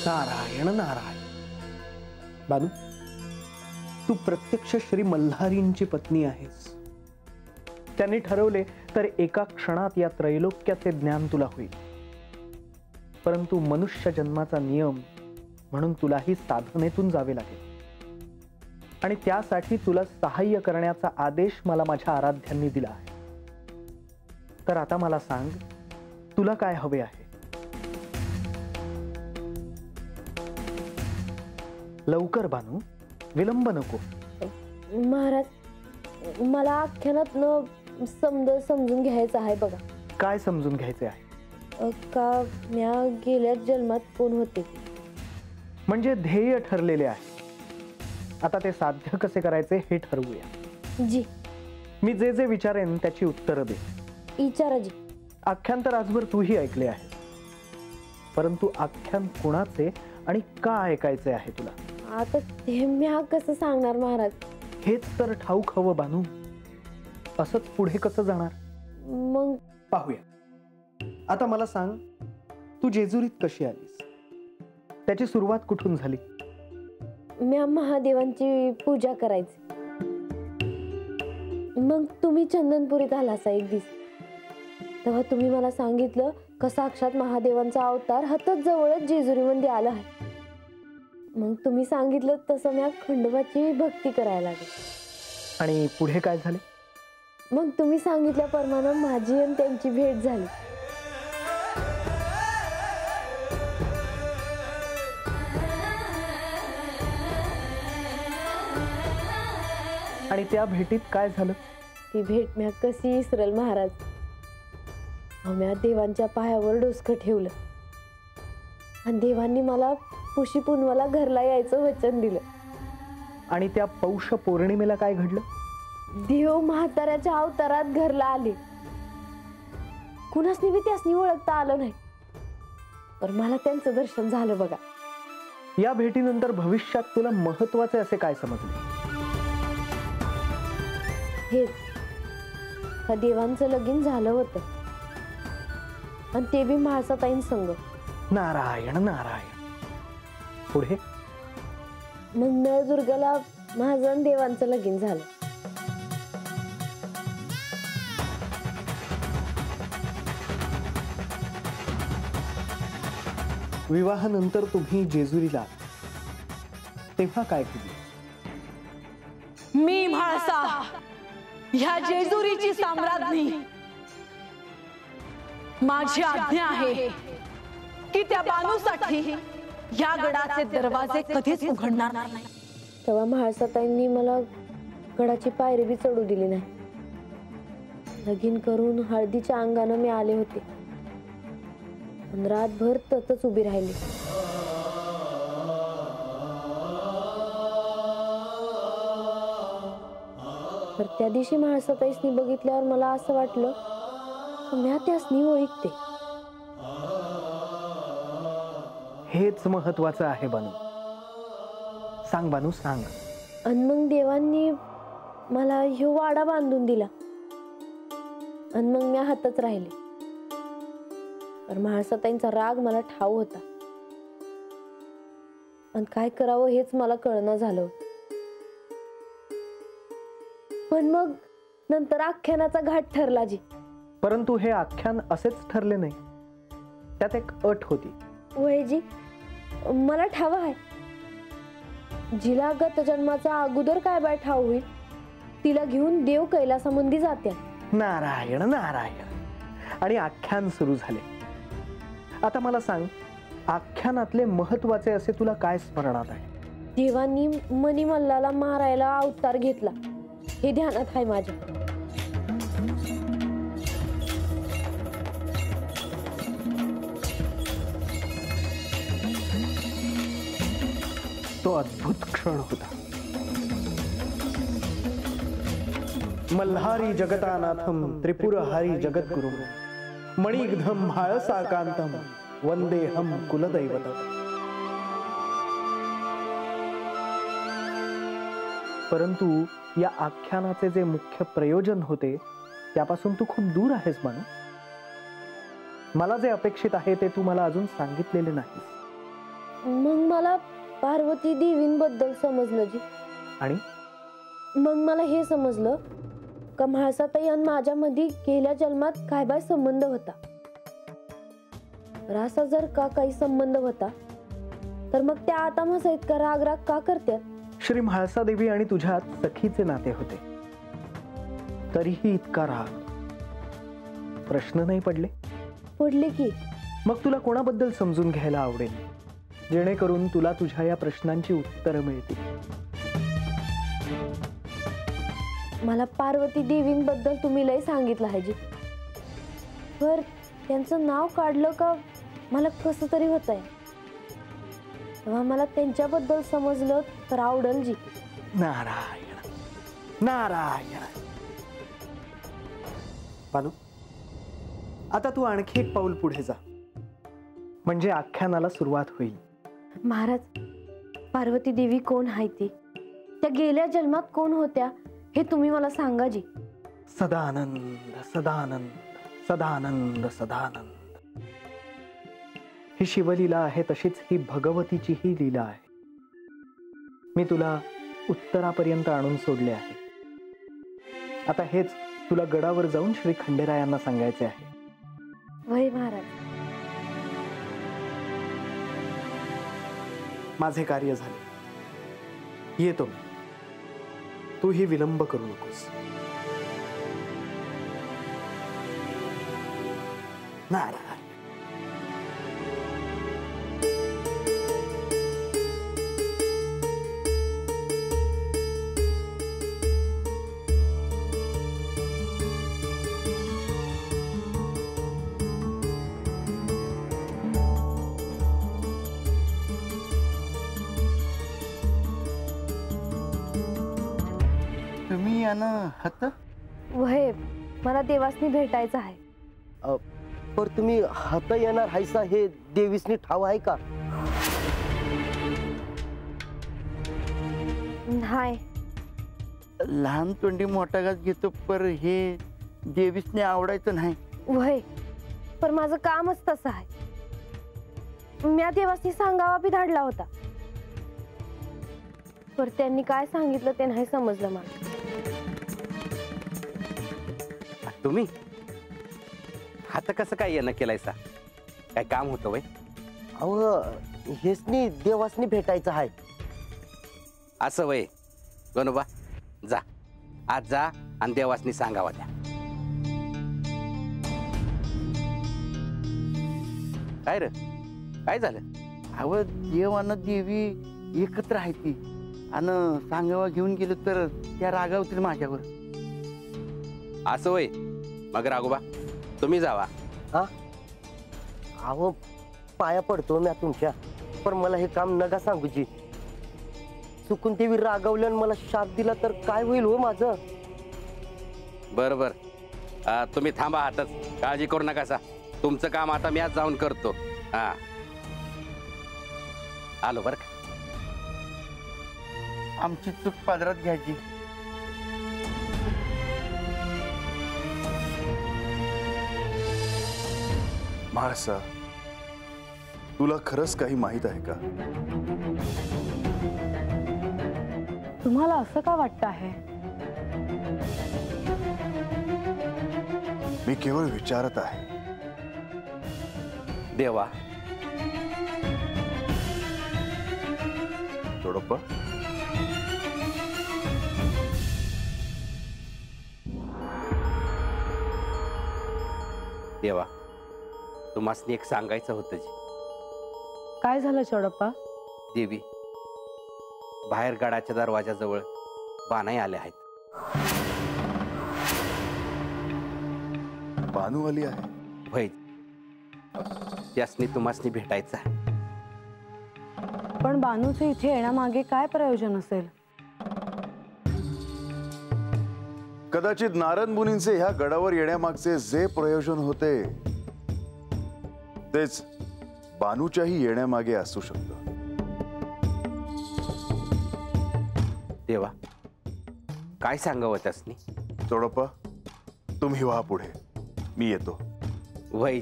नारायण नारायण. बानू, तू प्रत्यक्ष श्री मल्हारींची पत्नी आहेस. त्यांनी ठरवले तर एका क्षणात या त्रैलोक्याचे ज्ञान तुला होईल. परंतु मनुष्य जन्माचा नियम म्हणून तुलाही साधनेतून जावे लागेल आणि त्यासाठी तुला सहाय्य करण्याचा आदेश मला माझ्या आराध्यांनी दिला आहे. तर आता मला सांग, तुला काय हवे आहे? लवकर बानू, विलंब नको. महाराज, मला आख्यानात समजून घ्यायचं आहे बघा. काय समजून घ्यायचे आहे? का म्या गेल्या जन्मात कोण होते? म्हणजे ध्येय ठरलेले आहे. आता ते साध्य कसे करायचे हे ठरवूया. जी. मी जे जे विचारेन त्याची उत्तरं दे. विचारा जी. आख्यान तर आजवर तूही ऐकले आहे, परंतु आख्यान कुणाचे आणि का ऐकायचे आहे तुला? आता ते म्या कसं सांगणार महाराज? हेच तर ठाऊक हवं बानू. असंच पुढे कसं जाणार? मग पाहूया. आता मला सांग, तू जेजुरीत कशी आलीस? त्याची सुरुवात कुठून झाली? म्या महादेवांची पूजा करायची. मग तुम्ही चंदनपुरीत आलासा एक दिवस. तेव्हा तुम्ही मला सांगितलं का साक्षात महादेवांचा अवतार हातात जवळच जेजुरीमध्ये आला आहे. मग तुम्ही सांगितलं तसं म्या खंडोबाची भक्ती करायला लागले. आणि पुढे काय झाले? मग तुम्ही सांगितल्याप्रमाणे माझी आणि त्यांची भेट झाली. आणि त्या भेटीत काय झालं? ती भेट म्या कशी विसरल महाराज. म्या देवांच्या पायावर डोसकं ठेवलं आणि देवांनी मला पुशी पुनवाला घरला यायचं वचन दिलं. आणि त्या पौष पौर्णिमेला काय घडलं? देव म्हाताऱ्याच्या अवतारात घरला आले. कुणासनी बी त्यासनी ओळखता आलं नाही, पण मला त्यांचं दर्शन झालं बघा. या भेटीनंतर भविष्यात तुला महत्वाचे असे काय समजले? हेच का देवांचं लगीन झालं होतं आणि ते बी म्हाळसाताईं संग. नारायण नारायण. पुढे? मग नळदुर्गाला माझं आणि देवांचं लगीन झालं. विवाहानंतर तुम्ही जेजुरीला तेव्हा काय केले? मी म्हाळसा ह्या जेजुरीची सम्राज्ञी. माझी आज्ञा आहे की त्या बानूसाठी या गडाचे दरवाजे कधीच उघडणार नाही. तेव्हा म्हाळसाताईंनी मला गडाची पायरी बी चढू दिली नाही. लगीन करून हळदीच्या अंगाने मी आले होते आणि रातभर ततच उभी राहिली. तर त्या दिवशी म्हाळसाताईसनी बघितल्यावर मला असं वाटलं की म्या त्यासनी ओळखते. हेच महत्वाचं आहे बानू. सांग बानू, सांग. आणि मग देवांनी मला ह्यो वाडा बांधून दिला आणि मग मी हातच राहिले. तर म्हाळसाताईंचा राग मला ठाव होता आणि काय करावं हेच मला कळना झालं. पण मग नंतर आख्यानाचा घाट ठरला जी. परंतु हे आख्यान असेच ठरले नाही, त्यात एक अट होती. वयजी, मला ठाव आहे. जिला गत जन्माचा अगोदर काय बाय ठाव होईल तिला घेऊन देव कैलासामंदी जात्या. नारायण नारायण. आणि आख्यान सुरू झाले. आता मला सांग, आख्यानातले महत्वाचे असे तुला काय स्मरणात आहे? देवांनी मणिमल्लाला मारायला अवतार घेतला हे ध्यानात आहे माझ्या. तो अद्भुत क्षण होता. मल्हारी जगतानाथम त्रिपुरहारी जगद्गुरु मणिग्धम म्हाळसाकांतम वंदेहम कुलदैवतम. परंतु या आख्यानाचे जे मुख्य प्रयोजन होते त्यापासून तू खूप दूर आहेस म्हणून. मला जे अपेक्षित आहे ते तू मला अजून सांगितलेले नाहीस. मग मला पार्वती देवींबद्दल समजलं जी. आणि मग मला हे समजलं का म्हाळसाताई आणि माझ्यामध्ये गेल्या जन्मात काय बाय संबंध होता. तर असा जर का काही संबंध होता तर मग त्या आता माझा इतका राग राग का करतात? श्री म्हाळसा देवी आणि तुझ्यात सखीचे नाते होते, तरीही इतका राग. प्रश्न नाही पडले? पडले की. मग तुला कोणाबद्दल समजून घ्यायला आवडेल, जेणेकरून तुला तुझ्या या प्रश्नांची उत्तरं मिळतील? मला पार्वती देवींबद्दल तुम्ही लय सांगितलं आहे जी. पर त्यांचं नाव काढलं का मला कसं तरी होत आहे. तेव्हा मला त्यांच्याबद्दल समजलं तर आवडेल जी. नारायण नारायण. बानू, आता तू आणखी एक पाऊल पुढे जा, म्हणजे आख्यानाला सुरुवात होईल. महाराज, पार्वती देवी कोण आहे ती? त्या गेल्या जन्मात कोण होत्या हे तुम्ही मला सांगा जी. सदानंद सदानंद सदानंद सदानंद. ही शिवलीला आहे, तशीच ही भगवतीची ही लीला आहे. मी तुला उत्तरापर्यंत आणून सोडले आहे. आता हेच तुला गडावर जाऊन श्री खंडेरायांना सांगायचे आहे. वय महाराज. माझे कार्य झाले, येतो मी. तूही विलंब करू नकोस. नारायण. तुम्ही यानं हत वय मला देवासनी भेटायचं आहे. पर तुम्ही हत येणार हायसा हे देवीसनी ठाव आहे का? नाही. लहान तोंडी मोठा घास घेतो, पर हे देवीसने आवडायचं नाही. वय पर माझं कामच तसं आहे. म्या देवासनी सांगावा बी धाडला होता, पर त्यांनी काय सांगितलं ते नाही समजलं मला. तुम्ही आता कसं काय येणं केलायसा? काय काम होतं वय? अहो, हेसनी देवासनी भेटायचं आहे. असं वय? गणोबा जा, आज जा आणि देवासनी सांगावा द्या. काय रे, काय झालं? अहो, देव आणि देवी एकत्र आहे ती, आणि सांगावा घेऊन गेलो तर त्या रागावतील माझ्यावर. असं वय? मग राघोबा तुम्ही जावा. हा, अहो पाया पडतो मी तुमच्या, पण मला हे काम नका सांगूची. चुकून देवी रागवलं आणि मला शाप दिला तर काय होईल हो माझं? बरं बरं, तुम्ही थांबा हातच, काळजी करू नका. तुमचं काम आता मी आज जाऊन करतो. हा, आलो बरं का. आमची चूक पादरात घ्यायची. म्हाळसा, तुला खरंच काही माहित आहे का? तुम्हाला असं का वाटतं आहे? मी केवळ विचारत आहे. देवा. जोडप्पा, देवा, तुम्हाला एक सांगायचं होतं जी. काय झालं चोडप्पा? देवी, बाहेर गडाच्या दरवाजाजवळ बाणाई आल्या आहेत. बानू आली आहे? होय, त्यासनी तुम्हाला भेटायचं आहे. पण बानूचे इथे येण्यामागे काय प्रयोजन असेल? कदाचित नारद मुनींचे ह्या गडावर येण्यामागचे जे प्रयोजन होते तेच बानूच्याही येण्यामागे असू शकतं. देवा, काय सांगावं त्यासनी? जोडप्पा, तुम्ही व्हा पुढे, मी येतो. वय.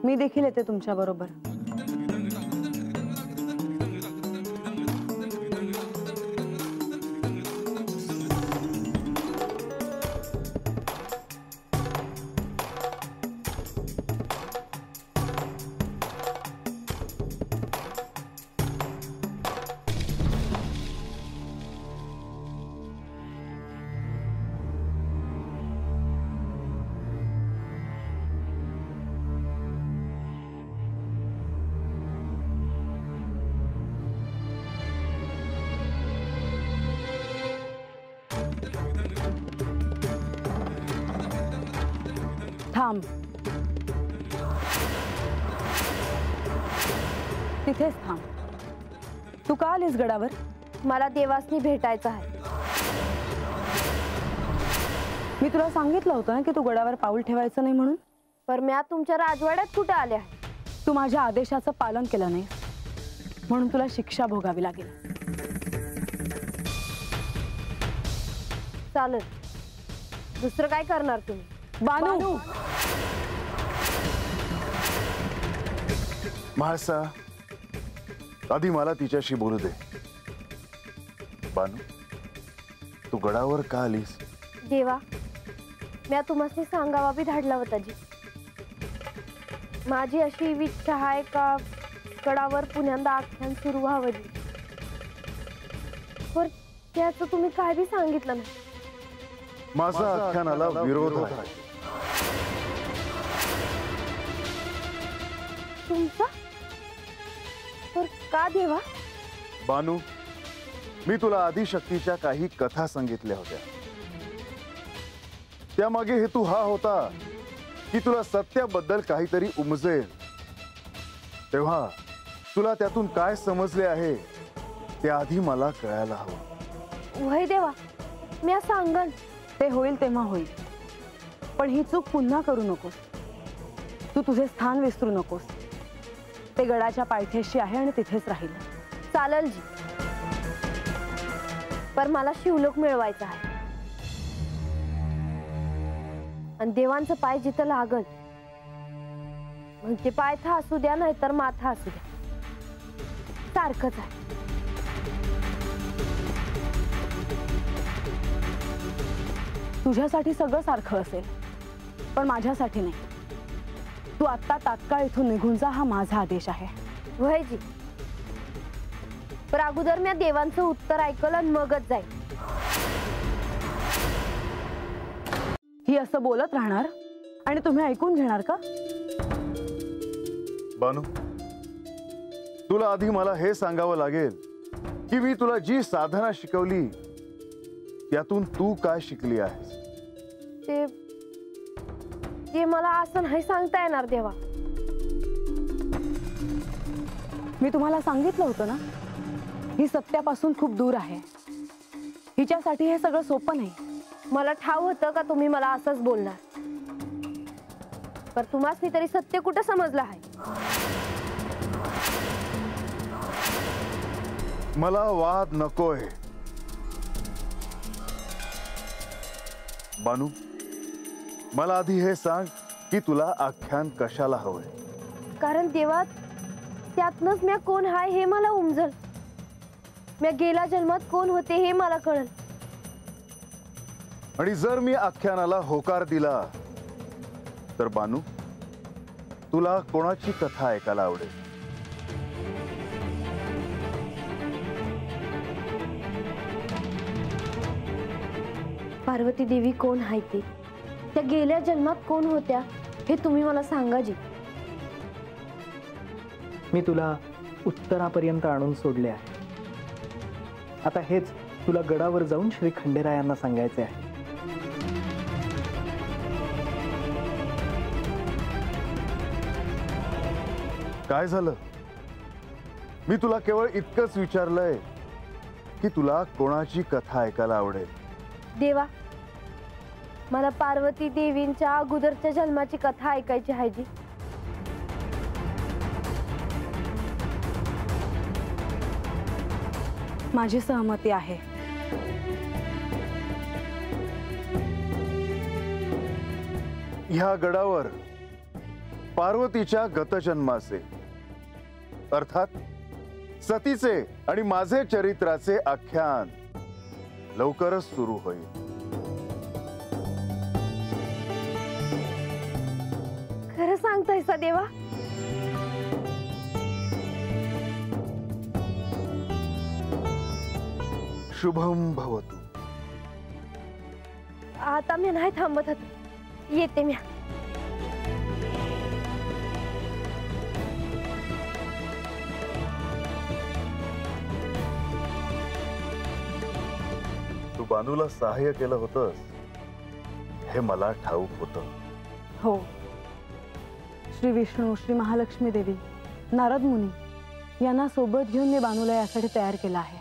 मी देखील येते तुमच्या बरोबर. थांब. तिथेच थांब. तू का आलीस गडावर? मला देवासनी भेटायचं आहे. मी तुला सांगितलं होतं ना की तू गडावर पाऊल ठेवायचं नाही म्हणून. पर मी तुमच्या राजवाड्यात कुठे आले आहे? तू माझ्या आदेशाचं पालन केलं नाही म्हणून तुला शिक्षा भोगावी लागेल. चालेल. दुसरं काय करणार तुम्ही? बानू. म्हाळसा, आधी मला तिच्याशी बोलू दे. बानू, तू गडावर का आलीस? देवा, मी तुम्हाला सांगावा बी धाडला होता जी. माझी अशी इच्छा आहे का गडावर पुण्यांदा आख्यान सुरू व्हावं जी. पर त्याचं तुम्ही काय बी सांगितलं नाही. माझा आख्यानाला विरोध आहे. तुमचा? पर का देवा? बानू, मी तुला आदिशक्तीच्या काही कथा सांगितल्या होत्या. त्यामागे हेतू हा होता की तुला सत्याबद्दल काहीतरी उमजेल. तेव्हा तुला त्यातून काय समजले आहे ते आधी मला कळायला हवं. वय देवा, मी सांगन. ते होईल तेव्हा होईल, पण ही चूक पुन्हा करू नकोस. तू तुझे स्थान विसरू नकोस. ते गडाच्या पायथ्याशी आहे आणि तिथेच राहील. चालेल जी, पर मला शिवलोक मिळवायचा आहे. आणि देवांचं पाय जिथं लागल मग ते पायथा असू द्या नाही तर माथा असू द्या, सारखंच आहे. तुझ्यासाठी सगळं सारखं असेल, पण माझ्यासाठी नाही. तू आत्ता तात्काळ इथून निघून जा, हा माझा आदेश आहे. वय जी, पण अगोदर मी देवांचं उत्तर ऐकलं आणि मगच जाईल. ही असं बोलत राहणार आणि तुम्ही ऐकून घेणार का? बानू, तुला आधी मला हे सांगावं लागेल की मी तुला जी साधना शिकवली त्यातून तू काय शिकली आहेस? ते मला असं नाही सांगता येणार देवा. मी तुम्हाला सांगितलं होतं ना, ही सत्यापासून खूप दूर आहे. हिच्यासाठी हे सगळं सोपं नाही. मला ठाव होतं का तुम्ही मला असंच बोलणार, पर तुम्हाला तरी सत्य कुठं समजलं आहे? मला वाद नकोय. बानू, मला आधी हे सांग की तुला आख्यान कशाला हवंय? कारण देवा, त्यातनच मी कोण हाय हे मला उमजल. मी गेल्या जन्मात कोण होते हे मला कळल. आणि जर मी आख्यानाला होकार दिला तर बानू, तुला कोणाची कथा ऐकायला आवडेल? पार्वती देवी कोण आहे ते, त्या गेल्या जन्मात कोण होत्या हे तुम्ही मला सांगा जी. मी तुला उत्तरापर्यंत आणून सोडले आहे. आता हेच तुला गडावर जाऊन श्री खंडेरायांना सांगायचे आहे. काय झालं? मी तुला केवळ इतकंच विचारलंय की तुला कोणाची कथा ऐकायला आवडेल. देवा, मला पार्वती देवींच्या अगोदरच्या जन्माची कथा ऐकायची आहे जी. माझी सहमती आहे. ह्या गडावर पार्वतीच्या गतजन्माचे अर्थात सतीचे आणि माझे चरित्राचे आख्यान लवकरच सुरू होईल. खरं सांगतायसा देवा? शुभम भवतु. आता मी नाही थांबत येते मी. तू बानूला सहाय्य केलं होतंस हे मला ठाऊक होतं. हो, श्री विष्णू, श्री महालक्ष्मी देवी, नारद मुनी यांना सोबत घेऊन मी बानूला यासाठी तयार केला आहे.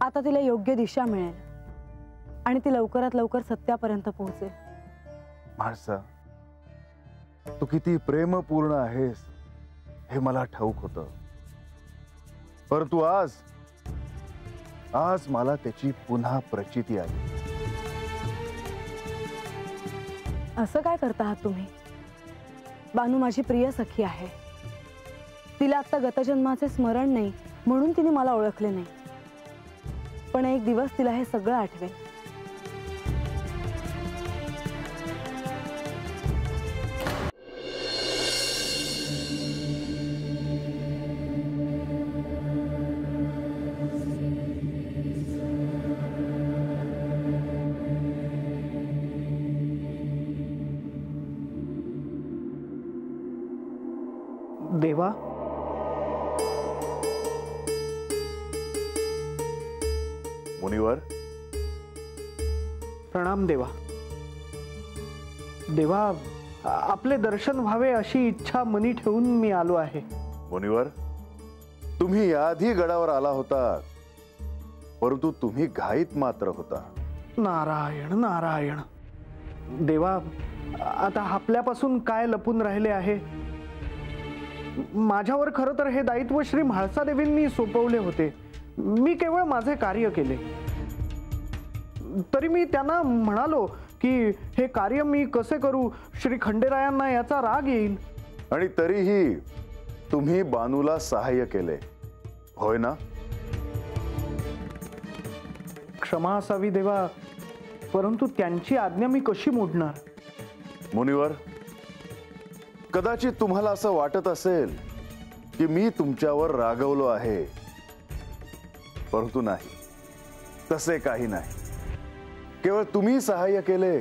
आता तिला योग्य दिशा मिळेल आणि ती लवकरात लवकर सत्यापर्यंत पोहोचेल. म्हाळसा, तू किती प्रेमपूर्ण आहेस हे मला ठाऊक होतं, परंतु आज मला त्याची पुन्हा प्रचिती आली. असं काय करता आहात तुम्ही? बानू माझी प्रिय सखी आहे. तिला आता गतजन्माचे स्मरण नाही म्हणून तिने मला ओळखले नाही, पण एक दिवस तिला हे सगळं आठवेल. देवा, मुनिवर, प्रणाम देवा. देवा, आपले दर्शन व्हावे अशी इच्छा मनी ठेवून मी आलो आहे. मुनिवर, तुम्ही याआधी गडावर आला होता, परंतु तुम्ही घाईत मात्र होता. नारायण नारायण. देवा, आता आपल्यापासून काय लपून राहिले आहे? माझ्यावर खरं तर हे दायित्व श्री म्हाळसा देवींनी सोपवले होते. मी केवळ माझे कार्य केले. तरी मी त्यांना म्हणालो की हे कार्य मी कसे करू, श्री खंडेरायांना याचा राग येईल. आणि तरीही तुम्ही बानूला सहाय्य केले, होय ना? क्षमा असावी देवा, परंतु त्यांची आज्ञा मी कशी मोडणार? मुनिवर, कदाचित तुम्हाला असं वाटत असेल की मी तुमच्यावर रागवलो आहे, परंतु नाही, तसे काही नाही. केवळ तुम्ही सहाय्य केले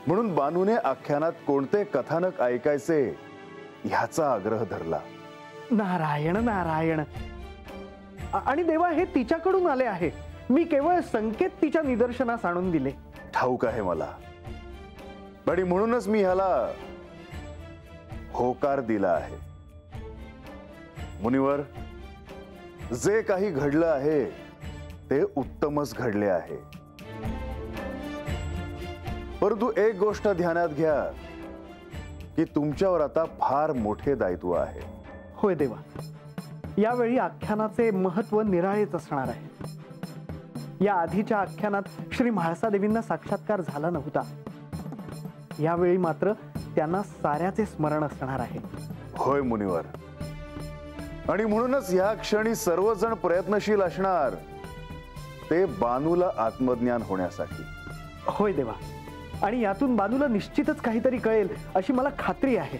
म्हणून बानूने आख्यानात कोणते कथानक ऐकायचे ह्याचा आग्रह धरला. नारायण नारायण. आणि देवा, हे तिच्याकडून आले आहे. मी केवळ संकेत तिच्या निदर्शनास आणून दिले. ठाऊक आहे मला, आणि म्हणूनच मी ह्याला होकार दिला आहे. मुनिवर, जे काही घडलं आहे ते उत्तमच घडले आहे, परंतु एक गोष्ट ध्यानात घ्या की तुमच्यावर आता फार मोठे दायित्व आहे. होय देवा, यावेळी आख्यानाचे महत्व निराळेच असणार आहे. या आधीच्या आख्यानात श्री म्हाळसा देवींना साक्षात्कार झाला नव्हता. यावेळी मात्र त्यांना साऱ्याचे स्मरण असणार आहे. होय मुनिवर, आणि म्हणूनच या क्षणी सर्वजण प्रयत्नशील असणार ते बानूला आत्मज्ञान होण्यासाठी. होय देवा, आणि यातून बानूला निश्चितच काहीतरी कळेल अशी मला खात्री आहे.